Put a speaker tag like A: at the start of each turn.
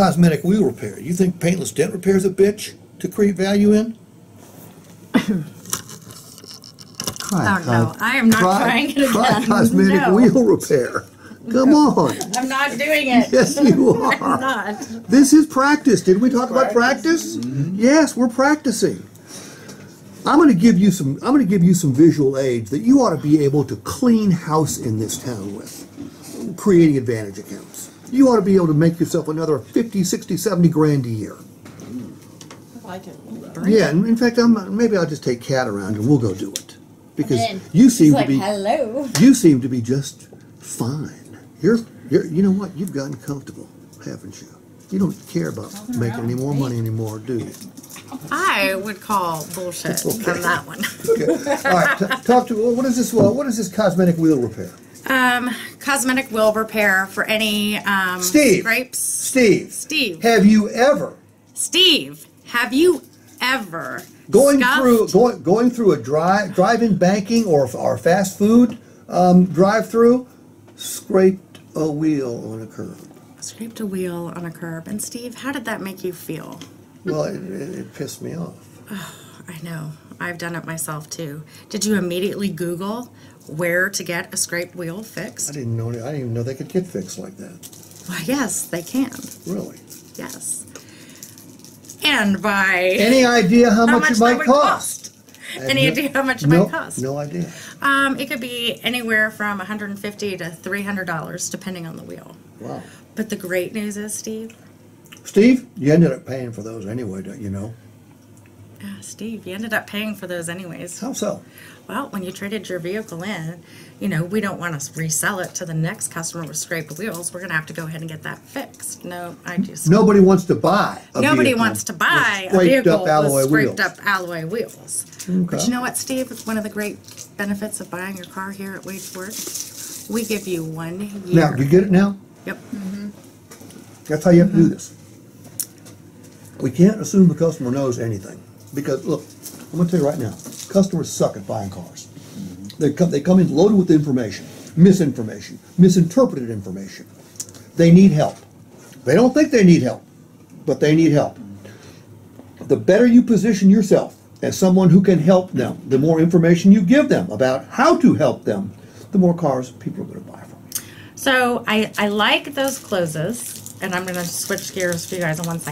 A: cosmetic wheel repair. You think paintless dent repair is a bitch to create value in?
B: No, I am not trying it again.
A: Try cosmetic
B: No.
A: wheel repair. Come on.
B: I'm not doing it.
A: Yes, you are.
B: I'm not.
A: This is practice. Did we talk about practice? Yes, we're practicing. I'm going to give you some. I'm going to give you some visual aids that you ought to be able to clean house in this town with, creating Advantage accounts. You ought to be able to make yourself another 50, 60, 70 grand a year.
C: I like it.
A: Yeah, and in fact, maybe I'll just take Kat around and we'll go do it because
B: Then
A: you seem
B: like,
A: to be.
B: hello.
A: You seem to be just fine. You know what? You've gotten comfortable, haven't you? You don't care about making any more money anymore, do you?
B: I would call bullshit on that one.
A: Okay. All right. Talk to. What is this? What is this cosmetic wheel repair?
B: Cosmetic wheel repair for any
A: Steve.
B: scrapes.
A: Steve. Have you ever going through a drive-in banking or fast food drive-through, scraped a wheel on a curb?
B: Scraped a wheel on a curb. And Steve, how did that make you feel?
A: Well, it pissed me off.
B: Oh, I know. I've done it myself too. Did you immediately Google where to get a scraped wheel fixed?
A: I didn't even know they could get fixed like that.
B: Well, yes, they can.
A: Really?
B: Yes. And by
A: any idea how much it might cost?
B: Any idea how much it might cost?
A: No idea.
B: It could be anywhere from $150 to $300, depending on the wheel.
A: Wow.
B: But the great news is, Steve,
A: you ended up paying for those anyway, don't you know?
B: Steve, you ended up paying for those anyways.
A: How so?
B: Well, when you traded your vehicle in, we don't want to resell it to the next customer with scraped wheels. We're going to have to go ahead and get that fixed.
A: Nobody wants to buy a vehicle
B: with scraped up alloy wheels.
A: Okay.
B: But you know what, Steve? It's one of the great benefits of buying your car here at Wade Ford. We give you 1 year.
A: Now, do you get it now?
B: Yep. Mm-hmm.
A: That's how you have to do this. We can't assume the customer knows anything. Because, look, I'm going to tell you right now, customers suck at buying cars. They come in loaded with information, misinformation, misinterpreted information. They need help. They don't think they need help, but they need help. The better you position yourself as someone who can help them, the more information you give them about how to help them, the more cars people are going to buy from you.
B: So I like those closes, and I'm going to switch gears for you guys in 1 second.